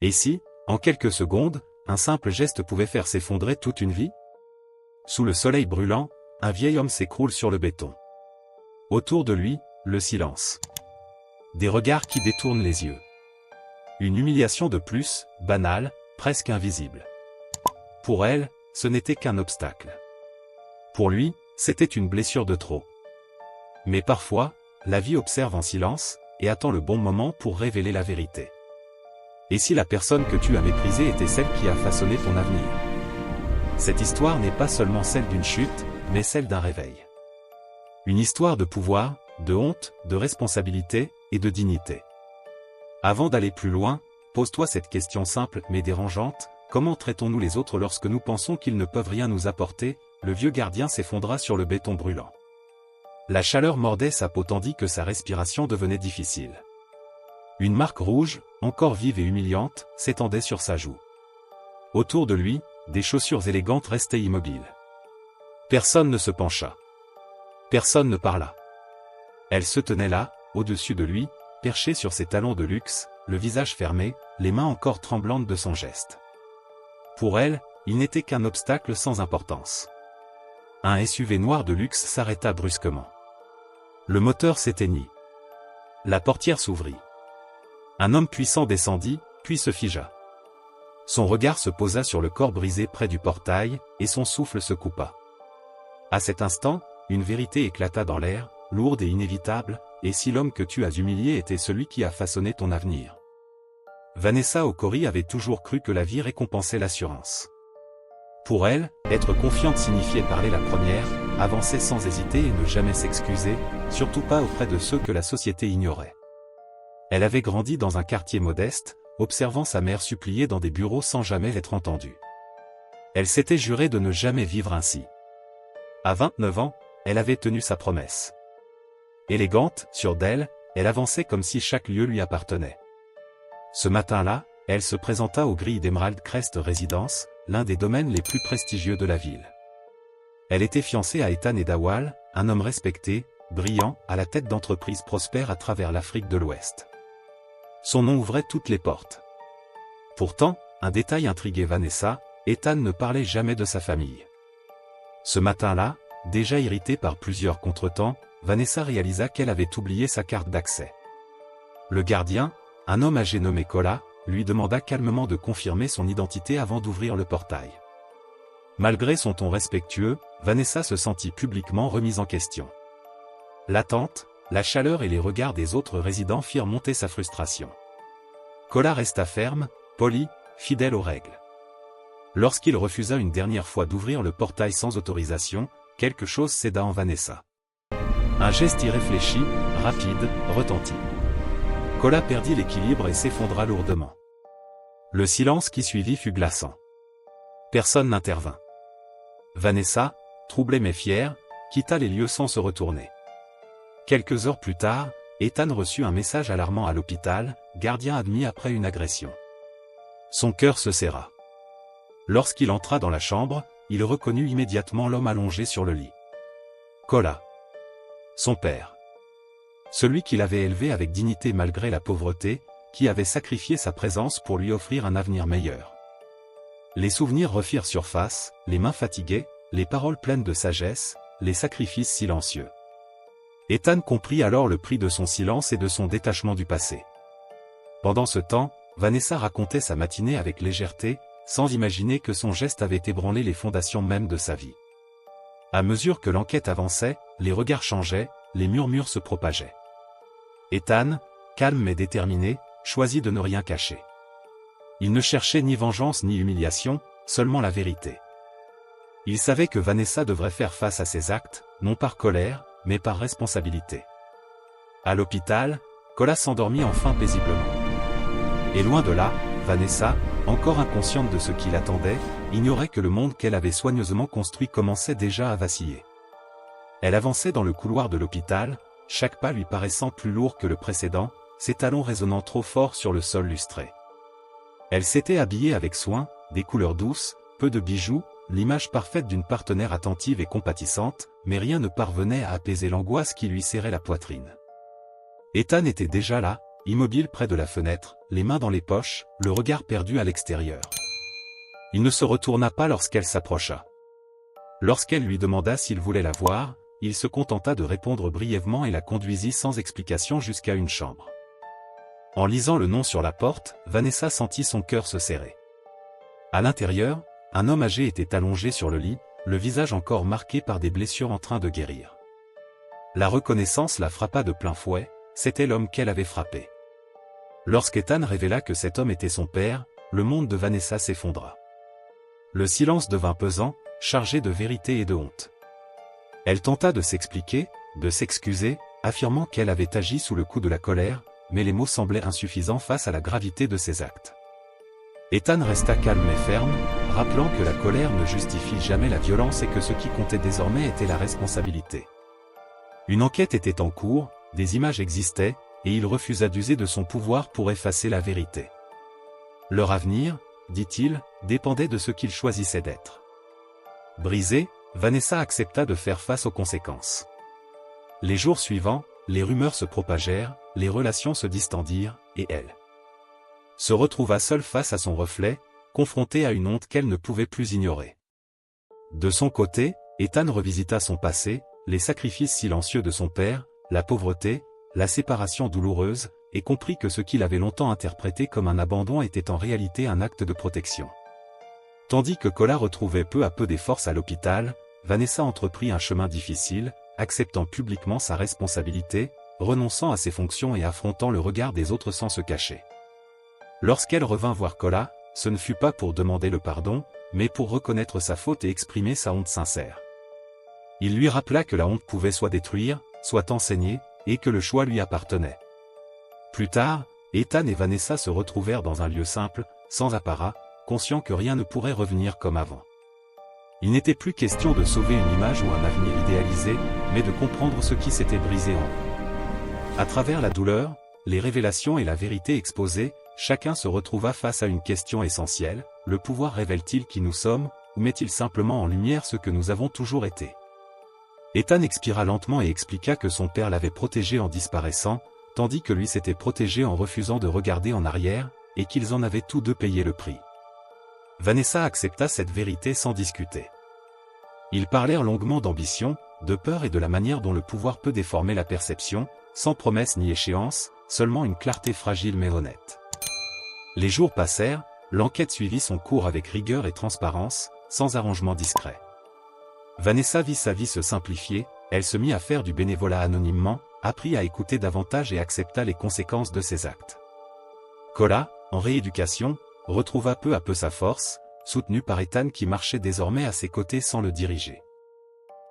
Et si, en quelques secondes, un simple geste pouvait faire s'effondrer toute une vie? Sous le soleil brûlant, un vieil homme s'écroule sur le béton. Autour de lui, le silence. Des regards qui détournent les yeux. Une humiliation de plus, banale, presque invisible. Pour elle, ce n'était qu'un obstacle. Pour lui, c'était une blessure de trop. Mais parfois, la vie observe en silence, et attend le bon moment pour révéler la vérité. Et si la personne que tu as méprisée était celle qui a façonné ton avenir? Cette histoire n'est pas seulement celle d'une chute, mais celle d'un réveil. Une histoire de pouvoir, de honte, de responsabilité, et de dignité. Avant d'aller plus loin, pose-toi cette question simple mais dérangeante: comment traitons-nous les autres lorsque nous pensons qu'ils ne peuvent rien nous apporter? Le vieux gardien s'effondra sur le béton brûlant. La chaleur mordait sa peau tandis que sa respiration devenait difficile. Une marque rouge, encore vive et humiliante, s'étendait sur sa joue. Autour de lui, des chaussures élégantes restaient immobiles. Personne ne se pencha. Personne ne parla. Elle se tenait là, au-dessus de lui, perchée sur ses talons de luxe, le visage fermé, les mains encore tremblantes de son geste. Pour elle, il n'était qu'un obstacle sans importance. Un SUV noir de luxe s'arrêta brusquement. Le moteur s'éteignit. La portière s'ouvrit. Un homme puissant descendit, puis se figea. Son regard se posa sur le corps brisé près du portail, et son souffle se coupa. À cet instant, une vérité éclata dans l'air, lourde et inévitable: et si l'homme que tu as humilié était celui qui a façonné ton avenir? Vanessa Okori avait toujours cru que la vie récompensait l'assurance. Pour elle, être confiante signifiait parler la première, avancer sans hésiter et ne jamais s'excuser, surtout pas auprès de ceux que la société ignorait. Elle avait grandi dans un quartier modeste, observant sa mère supplier dans des bureaux sans jamais l'être entendue. Elle s'était juré de ne jamais vivre ainsi. À 29 ans, elle avait tenu sa promesse. Élégante, sûre d'elle, elle avançait comme si chaque lieu lui appartenait. Ce matin-là, elle se présenta aux grilles d'Emerald Crest Residence, l'un des domaines les plus prestigieux de la ville. Elle était fiancée à Ethan Edawal, un homme respecté, brillant, à la tête d'entreprises prospères à travers l'Afrique de l'Ouest. Son nom ouvrait toutes les portes. Pourtant, un détail intriguait Vanessa: Ethan ne parlait jamais de sa famille. Ce matin-là, déjà irritée par plusieurs contretemps, Vanessa réalisa qu'elle avait oublié sa carte d'accès. Le gardien, un homme âgé nommé Kola, lui demanda calmement de confirmer son identité avant d'ouvrir le portail. Malgré son ton respectueux, Vanessa se sentit publiquement remise en question. L'attente, la chaleur et les regards des autres résidents firent monter sa frustration. Kola resta ferme, poli, fidèle aux règles. Lorsqu'il refusa une dernière fois d'ouvrir le portail sans autorisation, quelque chose céda en Vanessa. Un geste irréfléchi, rapide, retentit. Kola perdit l'équilibre et s'effondra lourdement. Le silence qui suivit fut glaçant. Personne n'intervint. Vanessa, troublée mais fière, quitta les lieux sans se retourner. Quelques heures plus tard, Ethan reçut un message alarmant à l'hôpital: gardien admis après une agression. Son cœur se serra. Lorsqu'il entra dans la chambre, il reconnut immédiatement l'homme allongé sur le lit. Kola. Son père. Celui qui l'avait élevé avec dignité malgré la pauvreté, qui avait sacrifié sa présence pour lui offrir un avenir meilleur. Les souvenirs refirent surface, les mains fatiguées, les paroles pleines de sagesse, les sacrifices silencieux. Ethan comprit alors le prix de son silence et de son détachement du passé. Pendant ce temps, Vanessa racontait sa matinée avec légèreté, sans imaginer que son geste avait ébranlé les fondations mêmes de sa vie. À mesure que l'enquête avançait, les regards changeaient, les murmures se propageaient. Ethan, calme mais déterminé, choisit de ne rien cacher. Il ne cherchait ni vengeance ni humiliation, seulement la vérité. Il savait que Vanessa devrait faire face à ses actes, non par colère, mais par responsabilité. À l'hôpital, Kola s'endormit enfin paisiblement. Et loin de là, Vanessa, encore inconsciente de ce qui l'attendait, ignorait que le monde qu'elle avait soigneusement construit commençait déjà à vaciller. Elle avançait dans le couloir de l'hôpital, chaque pas lui paraissant plus lourd que le précédent, ses talons résonnant trop fort sur le sol lustré. Elle s'était habillée avec soin, des couleurs douces, peu de bijoux, l'image parfaite d'une partenaire attentive et compatissante, mais rien ne parvenait à apaiser l'angoisse qui lui serrait la poitrine. Ethan était déjà là, immobile près de la fenêtre, les mains dans les poches, le regard perdu à l'extérieur. Il ne se retourna pas lorsqu'elle s'approcha. Lorsqu'elle lui demanda s'il voulait la voir, il se contenta de répondre brièvement et la conduisit sans explication jusqu'à une chambre. En lisant le nom sur la porte, Vanessa sentit son cœur se serrer. À l'intérieur, un homme âgé était allongé sur le lit, le visage encore marqué par des blessures en train de guérir. La reconnaissance la frappa de plein fouet, c'était l'homme qu'elle avait frappé. Lorsqu'Ethan révéla que cet homme était son père, le monde de Vanessa s'effondra. Le silence devint pesant, chargé de vérité et de honte. Elle tenta de s'expliquer, de s'excuser, affirmant qu'elle avait agi sous le coup de la colère, mais les mots semblaient insuffisants face à la gravité de ses actes. Ethan resta calme et ferme, rappelant que la colère ne justifie jamais la violence et que ce qui comptait désormais était la responsabilité. Une enquête était en cours, des images existaient, et il refusa d'user de son pouvoir pour effacer la vérité. Leur avenir, dit-il, dépendait de ce qu'il choisissait d'être. Brisée, Vanessa accepta de faire face aux conséquences. Les jours suivants, les rumeurs se propagèrent, les relations se distendirent, et elle se retrouva seule face à son reflet, confrontée à une honte qu'elle ne pouvait plus ignorer. De son côté, Ethan revisita son passé, les sacrifices silencieux de son père, la pauvreté, la séparation douloureuse, et comprit que ce qu'il avait longtemps interprété comme un abandon était en réalité un acte de protection. Tandis que Cola retrouvait peu à peu des forces à l'hôpital, Vanessa entreprit un chemin difficile, acceptant publiquement sa responsabilité, renonçant à ses fonctions et affrontant le regard des autres sans se cacher. Lorsqu'elle revint voir Cola, ce ne fut pas pour demander le pardon, mais pour reconnaître sa faute et exprimer sa honte sincère. Il lui rappela que la honte pouvait soit détruire, soit enseigner, et que le choix lui appartenait. Plus tard, Ethan et Vanessa se retrouvèrent dans un lieu simple, sans apparat, conscients que rien ne pourrait revenir comme avant. Il n'était plus question de sauver une image ou un avenir idéalisé, mais de comprendre ce qui s'était brisé en eux. À travers la douleur, les révélations et la vérité exposées, chacun se retrouva face à une question essentielle: le pouvoir révèle-t-il qui nous sommes, ou met-il simplement en lumière ce que nous avons toujours été? Ethan expira lentement et expliqua que son père l'avait protégé en disparaissant, tandis que lui s'était protégé en refusant de regarder en arrière, et qu'ils en avaient tous deux payé le prix. Vanessa accepta cette vérité sans discuter. Ils parlèrent longuement d'ambition, de peur et de la manière dont le pouvoir peut déformer la perception, sans promesse ni échéance, seulement une clarté fragile mais honnête. Les jours passèrent, l'enquête suivit son cours avec rigueur et transparence, sans arrangement discret. Vanessa vit sa vie se simplifier, elle se mit à faire du bénévolat anonymement, apprit à écouter davantage et accepta les conséquences de ses actes. Cola, en rééducation, retrouva peu à peu sa force, soutenu par Ethan qui marchait désormais à ses côtés sans le diriger.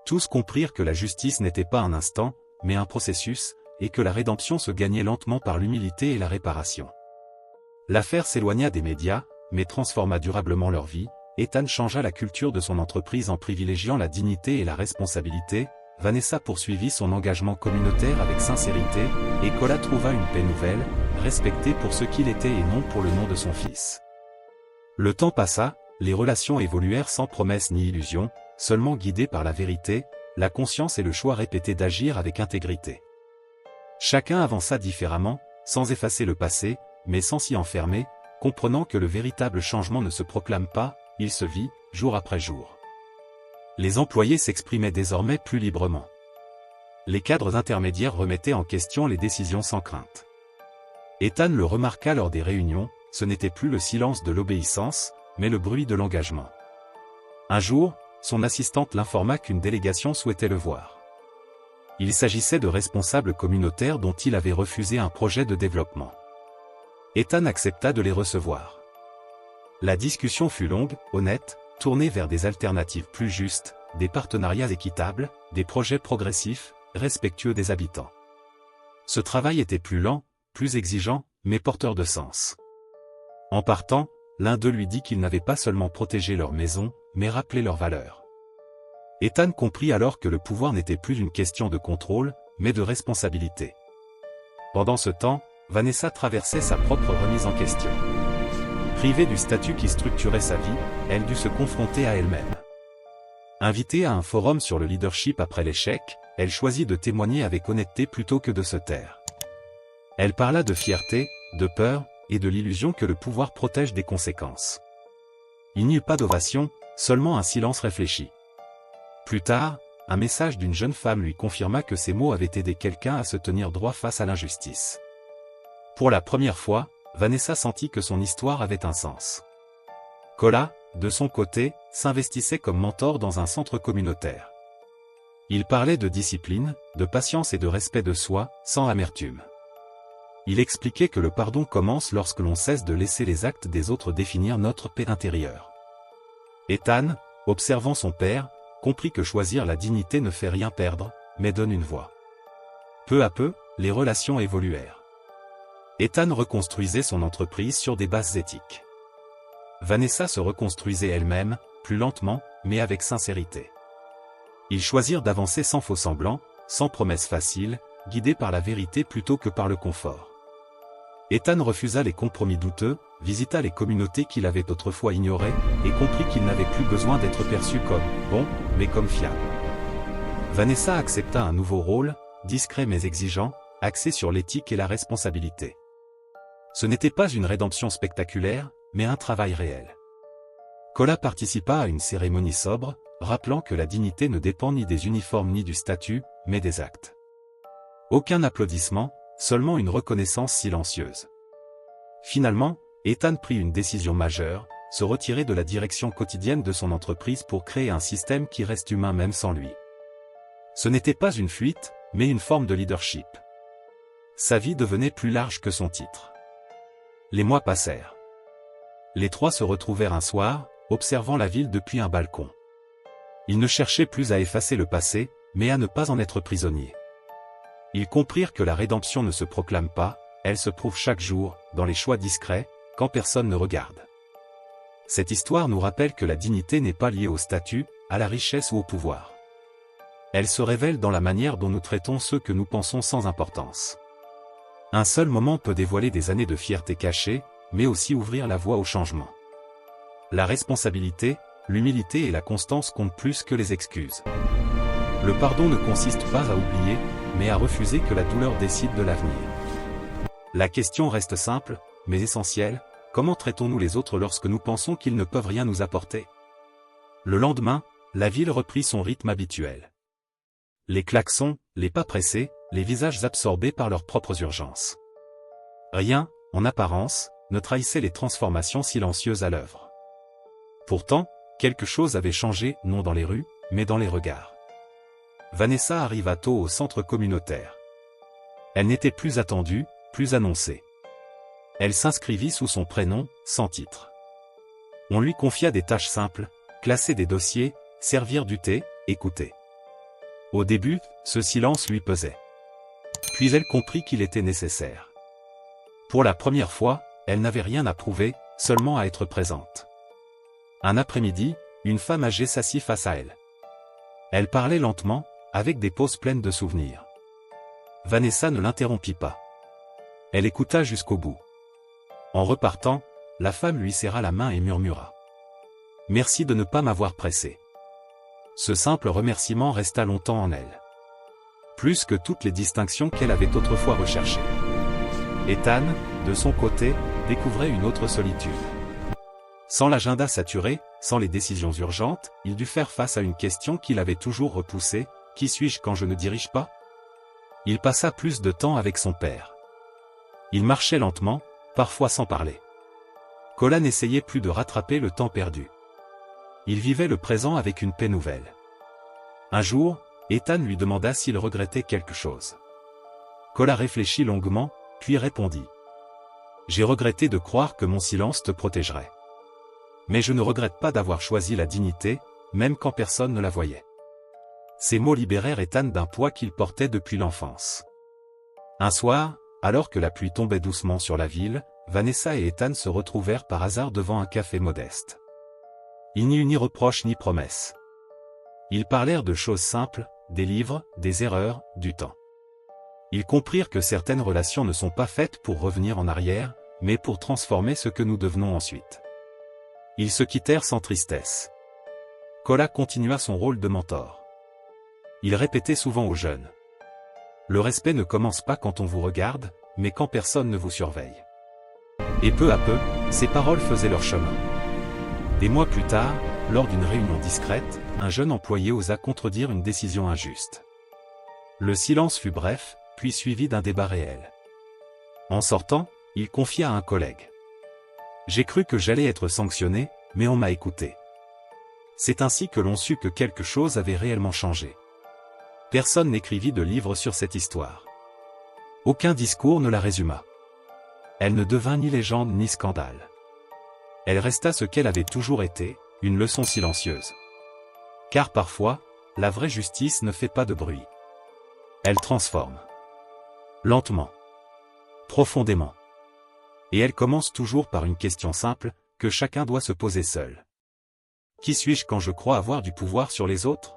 Tous comprirent que la justice n'était pas un instant, mais un processus, et que la rédemption se gagnait lentement par l'humilité et la réparation. L'affaire s'éloigna des médias, mais transforma durablement leur vie. Ethan changea la culture de son entreprise en privilégiant la dignité et la responsabilité, Vanessa poursuivit son engagement communautaire avec sincérité, et Cola trouva une paix nouvelle, respectée pour ce qu'il était et non pour le nom de son fils. Le temps passa, les relations évoluèrent sans promesse ni illusion, seulement guidées par la vérité, la conscience et le choix répété d'agir avec intégrité. Chacun avança différemment, sans effacer le passé, mais sans s'y enfermer, comprenant que le véritable changement ne se proclame pas, il se vit, jour après jour. Les employés s'exprimaient désormais plus librement. Les cadres intermédiaires remettaient en question les décisions sans crainte. Ethan le remarqua lors des réunions, ce n'était plus le silence de l'obéissance, mais le bruit de l'engagement. Un jour, son assistante l'informa qu'une délégation souhaitait le voir. Il s'agissait de responsables communautaires dont il avait refusé un projet de développement. Ethan accepta de les recevoir. La discussion fut longue, honnête, tournée vers des alternatives plus justes, des partenariats équitables, des projets progressifs, respectueux des habitants. Ce travail était plus lent, plus exigeant, mais porteur de sens. En partant, l'un d'eux lui dit qu'ils n'avaient pas seulement protégé leur maison, mais rappelé leurs valeurs. Ethan comprit alors que le pouvoir n'était plus une question de contrôle, mais de responsabilité. Pendant ce temps, Vanessa traversait sa propre remise en question. Privée du statut qui structurait sa vie, elle dut se confronter à elle-même. Invitée à un forum sur le leadership après l'échec, elle choisit de témoigner avec honnêteté plutôt que de se taire. Elle parla de fierté, de peur, et de l'illusion que le pouvoir protège des conséquences. Il n'y eut pas d'ovation, seulement un silence réfléchi. Plus tard, un message d'une jeune femme lui confirma que ces mots avaient aidé quelqu'un à se tenir droit face à l'injustice. Pour la première fois, Vanessa sentit que son histoire avait un sens. Kola, de son côté, s'investissait comme mentor dans un centre communautaire. Il parlait de discipline, de patience et de respect de soi, sans amertume. Il expliquait que le pardon commence lorsque l'on cesse de laisser les actes des autres définir notre paix intérieure. Ethan, observant son père, comprit que choisir la dignité ne fait rien perdre, mais donne une voix. Peu à peu, les relations évoluèrent. Ethan reconstruisait son entreprise sur des bases éthiques. Vanessa se reconstruisait elle-même, plus lentement, mais avec sincérité. Ils choisirent d'avancer sans faux-semblants, sans promesses faciles, guidés par la vérité plutôt que par le confort. Ethan refusa les compromis douteux, visita les communautés qu'il avait autrefois ignorées, et comprit qu'il n'avait plus besoin d'être perçu comme « bon », mais comme fiable. Vanessa accepta un nouveau rôle, discret mais exigeant, axé sur l'éthique et la responsabilité. Ce n'était pas une rédemption spectaculaire, mais un travail réel. Kola participa à une cérémonie sobre, rappelant que la dignité ne dépend ni des uniformes ni du statut, mais des actes. Aucun applaudissement, seulement une reconnaissance silencieuse. Finalement, Ethan prit une décision majeure, se retirer de la direction quotidienne de son entreprise pour créer un système qui reste humain même sans lui. Ce n'était pas une fuite, mais une forme de leadership. Sa vie devenait plus large que son titre. Les mois passèrent. Les trois se retrouvèrent un soir, observant la ville depuis un balcon. Ils ne cherchaient plus à effacer le passé, mais à ne pas en être prisonniers. Ils comprirent que la rédemption ne se proclame pas, elle se prouve chaque jour, dans les choix discrets, quand personne ne regarde. Cette histoire nous rappelle que la dignité n'est pas liée au statut, à la richesse ou au pouvoir. Elle se révèle dans la manière dont nous traitons ceux que nous pensons sans importance. Un seul moment peut dévoiler des années de fierté cachée, mais aussi ouvrir la voie au changement. La responsabilité, l'humilité et la constance comptent plus que les excuses. Le pardon ne consiste pas à oublier, mais à refuser que la douleur décide de l'avenir. La question reste simple, mais essentielle, comment traitons-nous les autres lorsque nous pensons qu'ils ne peuvent rien nous apporter? Le lendemain, la ville reprit son rythme habituel. Les klaxons, les pas pressés, les visages absorbés par leurs propres urgences. Rien, en apparence, ne trahissait les transformations silencieuses à l'œuvre. Pourtant, quelque chose avait changé, non dans les rues, mais dans les regards. Vanessa arriva tôt au centre communautaire. Elle n'était plus attendue, plus annoncée. Elle s'inscrivit sous son prénom, sans titre. On lui confia des tâches simples, classer des dossiers, servir du thé, écouter. Au début, ce silence lui pesait. Puis elle comprit qu'il était nécessaire. Pour la première fois, elle n'avait rien à prouver, seulement à être présente. Un après-midi, une femme âgée s'assit face à elle. Elle parlait lentement, avec des pauses pleines de souvenirs. Vanessa ne l'interrompit pas. Elle écouta jusqu'au bout. En repartant, la femme lui serra la main et murmura. « Merci de ne pas m'avoir pressé. » Ce simple remerciement resta longtemps en elle. Plus que toutes les distinctions qu'elle avait autrefois recherchées. Ethan, de son côté, découvrait une autre solitude. Sans l'agenda saturé, sans les décisions urgentes, il dut faire face à une question qu'il avait toujours repoussée. Qui suis-je quand je ne dirige pas? Il passa plus de temps avec son père. Il marchait lentement, parfois sans parler. Kola n'essayait plus de rattraper le temps perdu. Il vivait le présent avec une paix nouvelle. Un jour, Ethan lui demanda s'il regrettait quelque chose. Kola réfléchit longuement, puis répondit. « J'ai regretté de croire que mon silence te protégerait. Mais je ne regrette pas d'avoir choisi la dignité, même quand personne ne la voyait. » Ces mots libérèrent Ethan d'un poids qu'il portait depuis l'enfance. Un soir, alors que la pluie tombait doucement sur la ville, Vanessa et Ethan se retrouvèrent par hasard devant un café modeste. Il n'y eut ni reproche ni promesse. Ils parlèrent de choses simples, des livres, des erreurs, du temps. Ils comprirent que certaines relations ne sont pas faites pour revenir en arrière, mais pour transformer ce que nous devenons ensuite. Ils se quittèrent sans tristesse. Kola continua son rôle de mentor. Il répétait souvent aux jeunes. Le respect ne commence pas quand on vous regarde, mais quand personne ne vous surveille. Et peu à peu, ces paroles faisaient leur chemin. Des mois plus tard, lors d'une réunion discrète, un jeune employé osa contredire une décision injuste. Le silence fut bref, puis suivi d'un débat réel. En sortant, il confia à un collègue. « J'ai cru que j'allais être sanctionné, mais on m'a écouté. » C'est ainsi que l'on sut que quelque chose avait réellement changé. Personne n'écrivit de livre sur cette histoire. Aucun discours ne la résuma. Elle ne devint ni légende ni scandale. Elle resta ce qu'elle avait toujours été, une leçon silencieuse. Car parfois, la vraie justice ne fait pas de bruit. Elle transforme. Lentement. Profondément. Et elle commence toujours par une question simple, que chacun doit se poser seul. Qui suis-je quand je crois avoir du pouvoir sur les autres ?